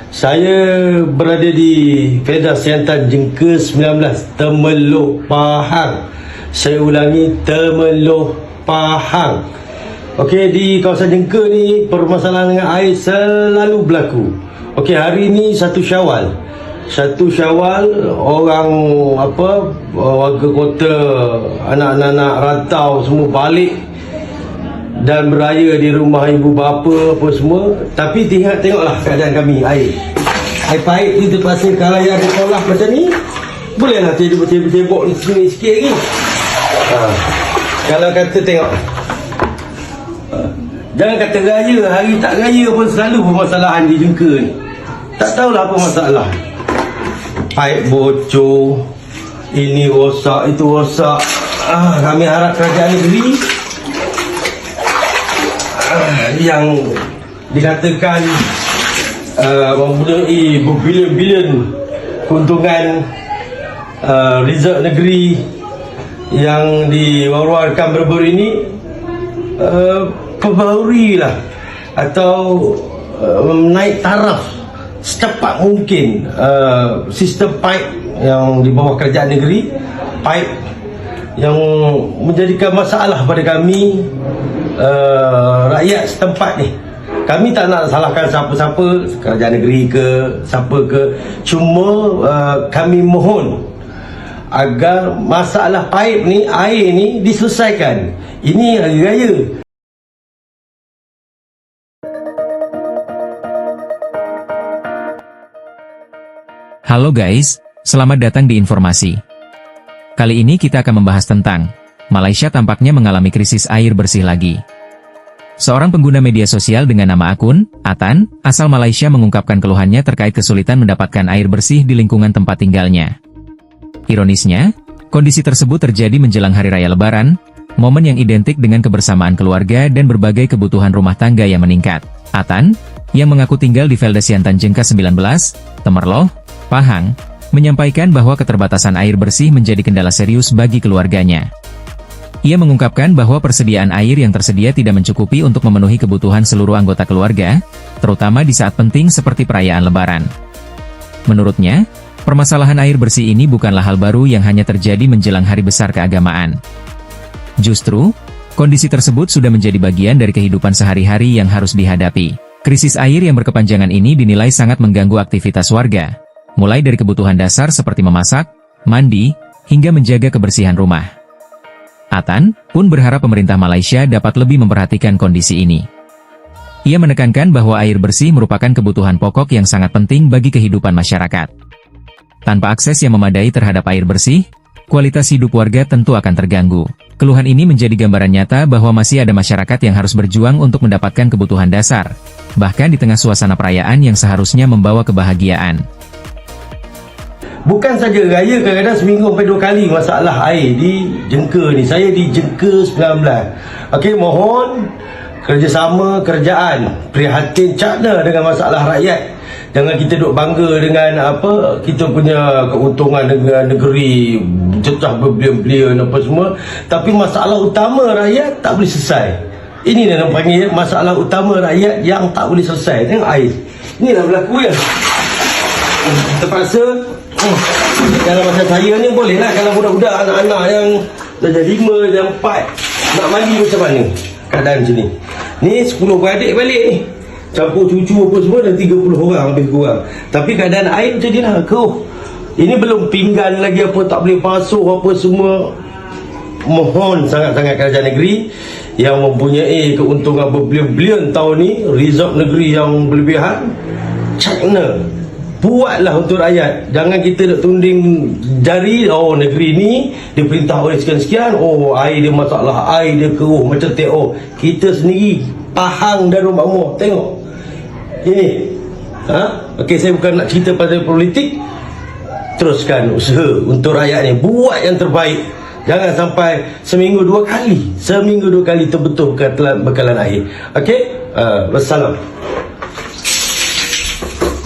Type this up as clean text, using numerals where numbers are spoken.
Saya berada di Kedah Siantan Jengka 19 Temeloh Pahang. Saya ulangi, Temeloh Pahang. Okey, di kawasan Jengka ni permasalahan dengan air selalu berlaku. Okey, hari ni 1 Syawal. 1 Syawal orang warga kota, anak-anak rantau semua balik dan beraya di rumah ibu bapa apa semua. Tapi tengoklah keadaan kami, air pahit ni terpaksa. Kalau yang ada sekolah macam ni, bolehlah tebok ni sini sikit lagi. Kalau kata tengok, jangan kata raya, hari tak raya pun selalu permasalahan di Jengka ni. Tak tahulah apa masalah. Paip bocor, ini rosak, itu rosak. Kami harap kerajaan negeri yang dikatakan mempunyai berbilion-bilion keuntungan resort negeri yang diwar-warkan baru-baru ini, perbaharui atau menaik taraf secepat mungkin sistem pipe yang di bawah kerajaan negeri, pipe yang menjadikan masalah pada kami rakyat setempat ni. Kami tak nak salahkan siapa-siapa, kerajaan negeri ke siapa ke, cuma kami mohon agar masalah pipe ni, air ni diselesaikan. Ini hari raya. Halo guys, selamat datang di informasi. Kali ini kita akan membahas tentang Malaysia tampaknya mengalami krisis air bersih lagi. Seorang pengguna media sosial dengan nama akun Atan, asal Malaysia, mengungkapkan keluhannya terkait kesulitan mendapatkan air bersih di lingkungan tempat tinggalnya. Ironisnya, kondisi tersebut terjadi menjelang Hari Raya Lebaran, momen yang identik dengan kebersamaan keluarga dan berbagai kebutuhan rumah tangga yang meningkat. Atan, yang mengaku tinggal di Felda Siantan Jengka 19, Temeloh Pahang, menyampaikan bahwa keterbatasan air bersih menjadi kendala serius bagi keluarganya. Ia mengungkapkan bahwa persediaan air yang tersedia tidak mencukupi untuk memenuhi kebutuhan seluruh anggota keluarga, terutama di saat penting seperti perayaan Lebaran. Menurutnya, permasalahan air bersih ini bukanlah hal baru yang hanya terjadi menjelang hari besar keagamaan. Justru, kondisi tersebut sudah menjadi bagian dari kehidupan sehari-hari yang harus dihadapi. Krisis air yang berkepanjangan ini dinilai sangat mengganggu aktivitas warga, mulai dari kebutuhan dasar seperti memasak, mandi, hingga menjaga kebersihan rumah. Atan pun berharap pemerintah Malaysia dapat lebih memperhatikan kondisi ini. Ia menekankan bahwa air bersih merupakan kebutuhan pokok yang sangat penting bagi kehidupan masyarakat. Tanpa akses yang memadai terhadap air bersih, kualitas hidup warga tentu akan terganggu. Keluhan ini menjadi gambaran nyata bahwa masih ada masyarakat yang harus berjuang untuk mendapatkan kebutuhan dasar, bahkan di tengah suasana perayaan yang seharusnya membawa kebahagiaan. Bukan saja raya, kadang-kadang seminggu sampai 2 kali masalah air di Jengka ni. Saya di Jengka 19. Okey, mohon kerjasama kerajaan prihatin cakna dengan masalah rakyat. Jangan kita duk bangga dengan kita punya keuntungan dengan negeri, cecah berbilion-bilion apa semua, tapi masalah utama rakyat tak boleh selesai. Ini yang panggil masalah utama rakyat yang tak boleh selesai. Tengok air. Inilah berlaku ya. Terpaksa kalau macam saya ni bolehlah. Kalau budak-budak, anak-anak yang dah jadi 5, dah 4 nak mandi macam mana keadaan macam ni. Ni 10 beradik balik ni, campur cucu apa semua, dan 30 orang lebih kurang. Tapi keadaan air macam ni lah, keruh. Ini belum pinggan lagi apa, tak boleh basuh apa semua. Mohon sangat-sangat kerajaan negeri yang mempunyai keuntungan berbilion-bilion tahun ni, resort negeri yang berlebihan, cakna buatlah untuk rakyat. Jangan kita nak tunding jari, negeri ni diperintah oleh sekian-sekian, air dia masalah, air dia keruh macam TO. Kita sendiri Pahang dan Rumah Moh, tengok ini. Okey, saya bukan nak cerita pasal politik. Teruskan usaha untuk rakyat ni, buat yang terbaik. Jangan sampai seminggu 2 kali terbetul bekalan air. Okey, wassalam.